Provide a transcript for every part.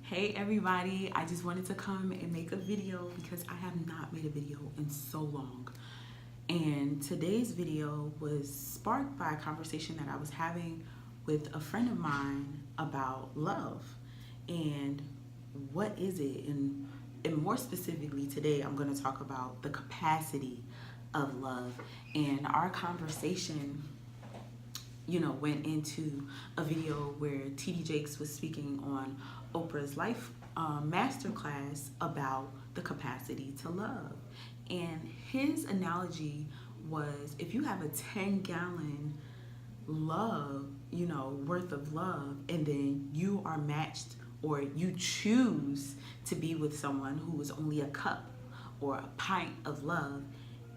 Hey everybody, I just wanted to come and make a video because I have not made a video in so long. And today's video was sparked by a conversation that I was having with a friend of mine about love and what is it, and more specifically today I'm going to talk about the capacity of love. And our conversation went into a video where TD Jakes was speaking on Oprah's life masterclass about the capacity to love. And his analogy was, if you have a 10-gallon worth of love, and then you are matched or you choose to be with someone who is only a cup or a pint of love,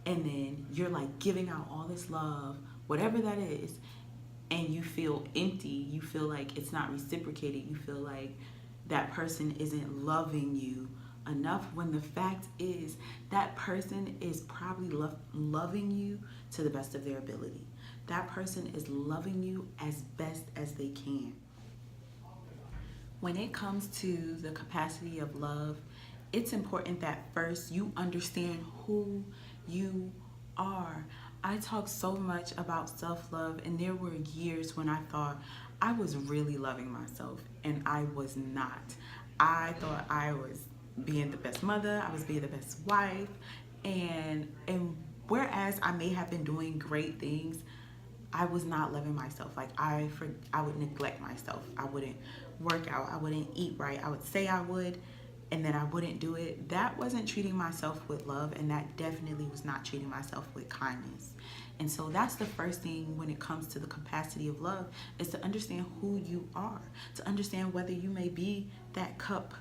and then you're like giving out all this love, whatever that is, and you feel empty, you feel like it's not reciprocated, you feel like that person isn't loving you enough, when the fact is that person is probably loving you to the best of their ability. That person is loving you as best as they can. When it comes to the capacity of love, it's important that first you understand who you are. I talk so much about self-love, and there were years when I thought I was really loving myself, and I was not. I thought I was being the best mother, I was being the best wife, and whereas I may have been doing great things, I was not loving myself. Like I would neglect myself. I wouldn't work out, I wouldn't eat right. I would say I would, and then I wouldn't do it. That wasn't treating myself with love, and that definitely was not treating myself with kindness. And so that's the first thing when it comes to the capacity of love, is to understand who you are, to understand whether you may be that cup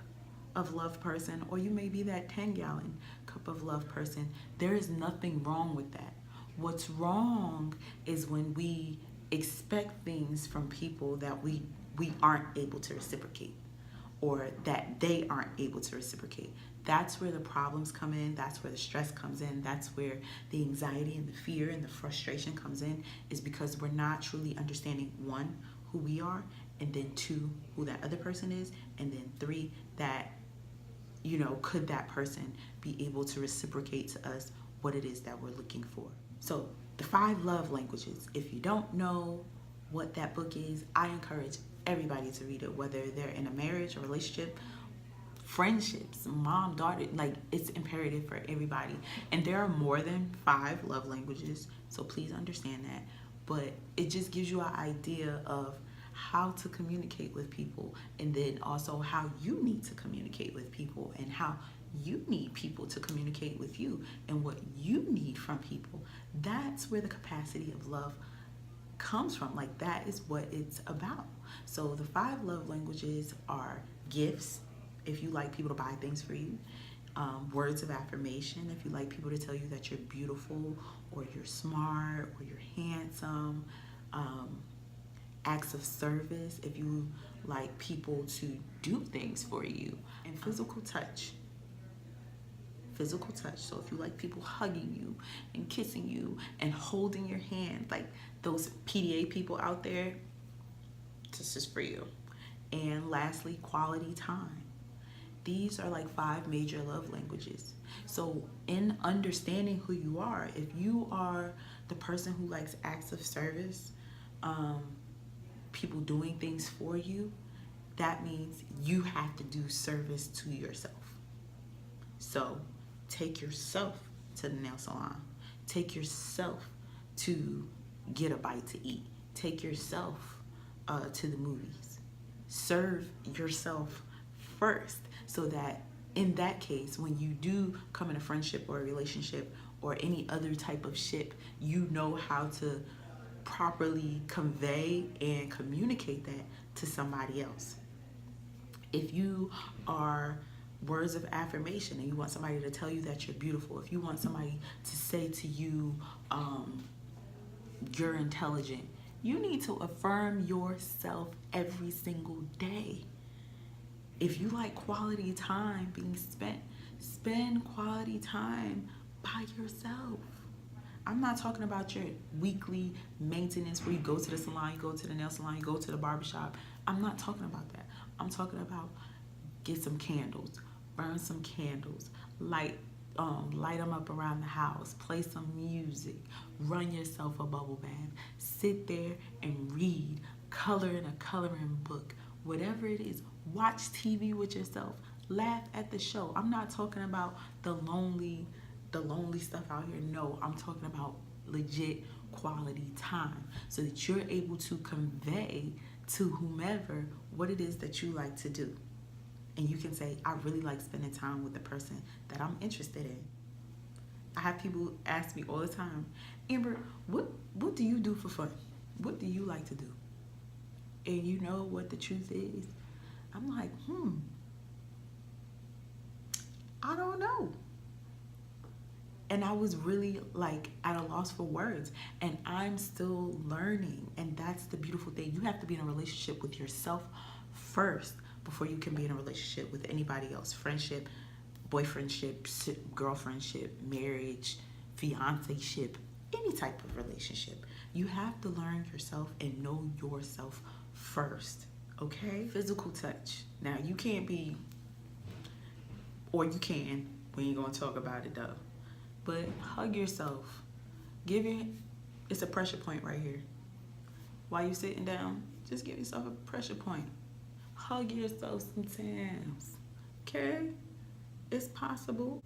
of love person or you may be that 10-gallon cup of love person. There is nothing wrong with that. What's wrong is when we expect things from people that we aren't able to reciprocate, or that they aren't able to reciprocate. That's where the problems come in. That's where the stress comes in. That's where the anxiety and the fear and the frustration comes in, is because we're not truly understanding, one, who we are, and then two, who that other person is, and then three, that, could that person be able to reciprocate to us what it is that we're looking for. So the 5 love languages, if you don't know what that book is, I encourage everybody to read it, whether they're in a marriage or relationship, friendships, mom, daughter, like it's imperative for everybody. And there are more than 5 love languages, so please understand that. But it just gives you an idea of how to communicate with people, and then also how you need to communicate with people, and how you need people to communicate with you, and what you need from people. That's where the capacity of love comes from. Like, that is what it's about. So the 5 love languages are gifts, if you like people to buy things for you, words of affirmation, if you like people to tell you that you're beautiful or you're smart or you're handsome, acts of service, if you like people to do things for you, and physical touch. So if you like people hugging you and kissing you and holding your hand, like those PDA people out there, this is for you. And lastly, quality time. These are like 5 major love languages. So in understanding who you are, if you are the person who likes acts of service, people doing things for you, that means you have to do service to yourself. So take yourself to the nail salon. Take yourself to get a bite to eat. Take yourself to the movies. Serve yourself first, so that in that case, when you do come in a friendship or a relationship or any other type of ship, you know how to properly convey and communicate that to somebody else. If you are words of affirmation and you want somebody to tell you that you're beautiful, if you want somebody to say to you, you're intelligent, you need to affirm yourself every single day. If you like quality time being spent, spend quality time by yourself. I'm not talking about your weekly maintenance where you go to the salon, you go to the nail salon, you go to the barbershop. I'm not talking about that. I'm talking about Get some candles, burn some candles, light light them up around the house, play some music, run yourself a bubble bath, sit there and read, color in a coloring book, whatever it is. Watch TV with yourself, laugh at the show. I'm not talking about the lonely stuff out here. No, I'm talking about legit quality time so that you're able to convey to whomever what it is that you like to do. And you can say, I really like spending time with the person that I'm interested in. I have people ask me all the time, Amber, what do you do for fun? What do you like to do? And you know what the truth is? I'm like, I don't know. And I was really like at a loss for words. And I'm still learning. And that's the beautiful thing. You have to be in a relationship with yourself first before you can be in a relationship with anybody else. Friendship, boyfriendship, girlfriendship, marriage, fiancé-ship, any type of relationship. You have to learn yourself and know yourself first, okay? Physical touch. Now, you can't be, or you can, we ain't gonna talk about it though. But hug yourself. It's a pressure point right here. While you sitting down, just give yourself a pressure point. Hug yourself sometimes, okay? It's possible.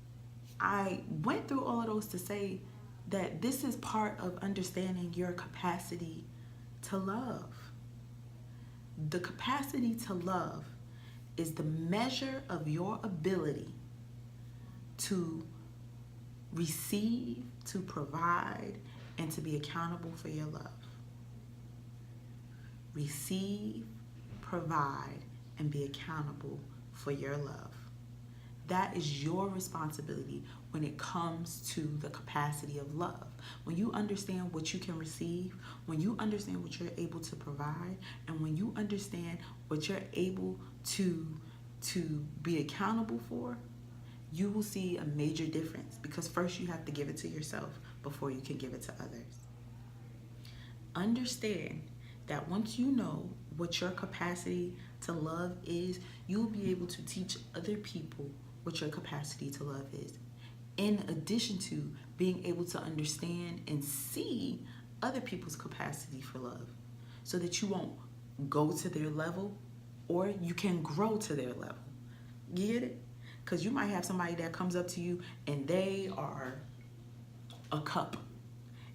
I went through all of those to say that this is part of understanding your capacity to love. The capacity to love is the measure of your ability to receive, to provide, and to be accountable for your love. Receive, provide, and be accountable for your love. That is your responsibility when it comes to the capacity of love. When you understand what you can receive, when you understand what you're able to provide, and when you understand what you're able to be accountable for, you will see a major difference, because first you have to give it to yourself before you can give it to others. Understand that once you know what your capacity to love is, you'll be able to teach other people what your capacity to love is. In addition to being able to understand and see other people's capacity for love, so that you won't go to their level, or you can grow to their level. You get it? Because you might have somebody that comes up to you and they are a cup,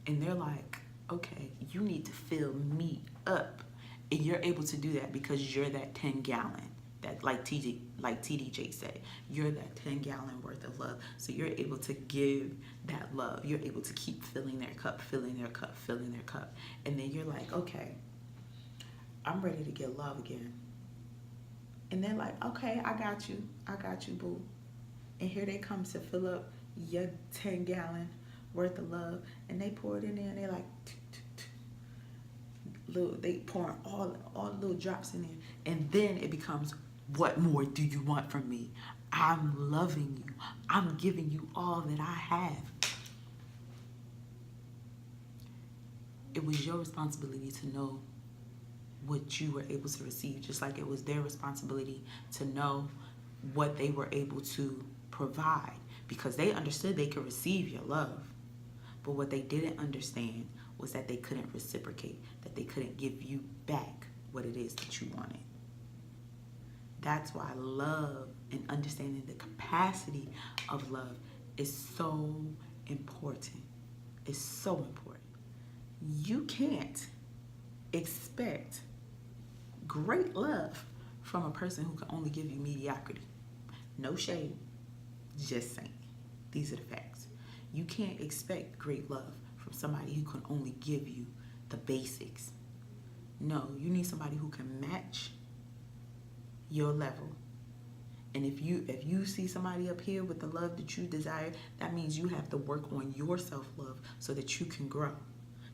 and they're like, okay, you need to fill me up. And you're able to do that because you're that 10-gallon, that like TDJ said, you're that 10-gallon worth of love. So you're able to give that love. You're able to keep filling their cup, filling their cup, filling their cup. And then you're like, okay, I'm ready to get love again. And they're like, okay, I got you, boo. And here they come to fill up your 10-gallon worth of love. And they pour it in there, and they're like, they pour all the little drops in there. And then it becomes, what more do you want from me? I'm loving you. I'm giving you all that I have. It was your responsibility to know what you were able to receive, just like it was their responsibility to know what they were able to provide, because they understood they could receive your love. But what they didn't understand was that they couldn't reciprocate, that they couldn't give you back what it is that you wanted. That's why love and understanding the capacity of love is so important. It's so important. You can't expect great love from a person who can only give you mediocrity. No shade, just saying. These are the facts. You can't expect great love from somebody who can only give you the basics. No, you need somebody who can match your level. And if you see somebody up here with the love that you desire, that means you have to work on your self-love so that you can grow.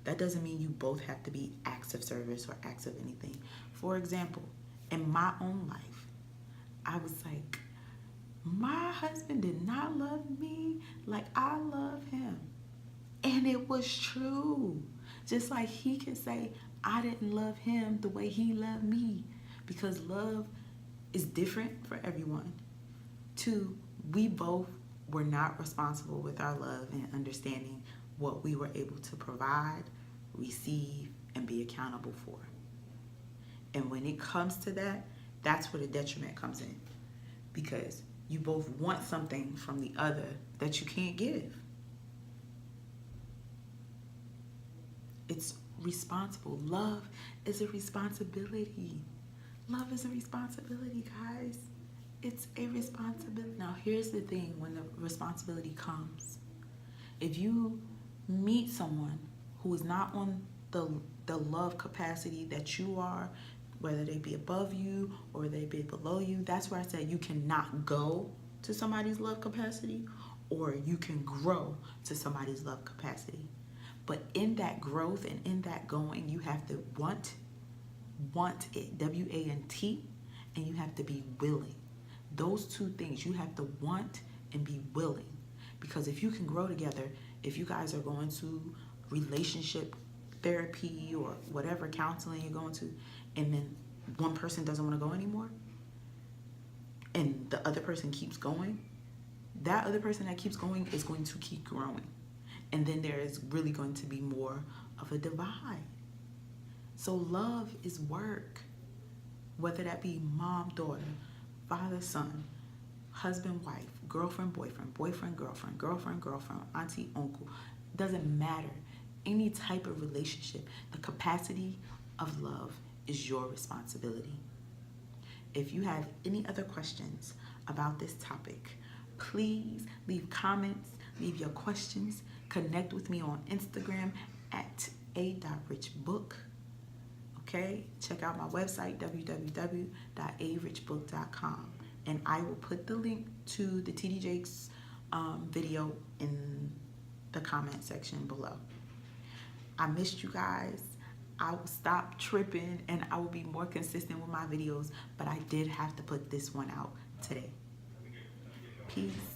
That doesn't mean you both have to be acts of service or acts of anything. For example, in my own life, I was like, my husband did not love me like I love him. And it was true. Just like he could say, I didn't love him the way he loved me. Because love is different for everyone. 2, we both were not responsible with our love and understanding what we were able to provide, receive, and be accountable for. And when it comes to that, that's where the detriment comes in. Because you both want something from the other that you can't give. It's responsible. Love is a responsibility. Love is a responsibility, guys. It's a responsibility. Now, here's the thing when the responsibility comes. If you meet someone who is not on the love capacity that you are, whether they be above you or they be below you, that's where I said you cannot go to somebody's love capacity, or you can grow to somebody's love capacity. But in that growth and in that going, you have to want it, W-A-N-T, and you have to be willing. Those two things, you have to want and be willing. Because if you can grow together, if you guys are going to relationship therapy or whatever counseling you're going to, and then one person doesn't want to go anymore, and the other person keeps going, that other person that keeps going is going to keep growing. And then there is really going to be more of a divide. So love is work. Whether that be mom, daughter, father, son, husband, wife, girlfriend, boyfriend, boyfriend, girlfriend, girlfriend, girlfriend, auntie, uncle, doesn't matter. Any type of relationship, the capacity of love is your responsibility. If you have any other questions about this topic, please leave comments, leave your questions, connect with me on Instagram at a.richbook. Okay, check out my website, www.arichbook.com, and I will put the link to the TD Jakes video in the comment section below. I missed you guys. I will stop tripping and I will be more consistent with my videos, but I did have to put this one out today. Peace.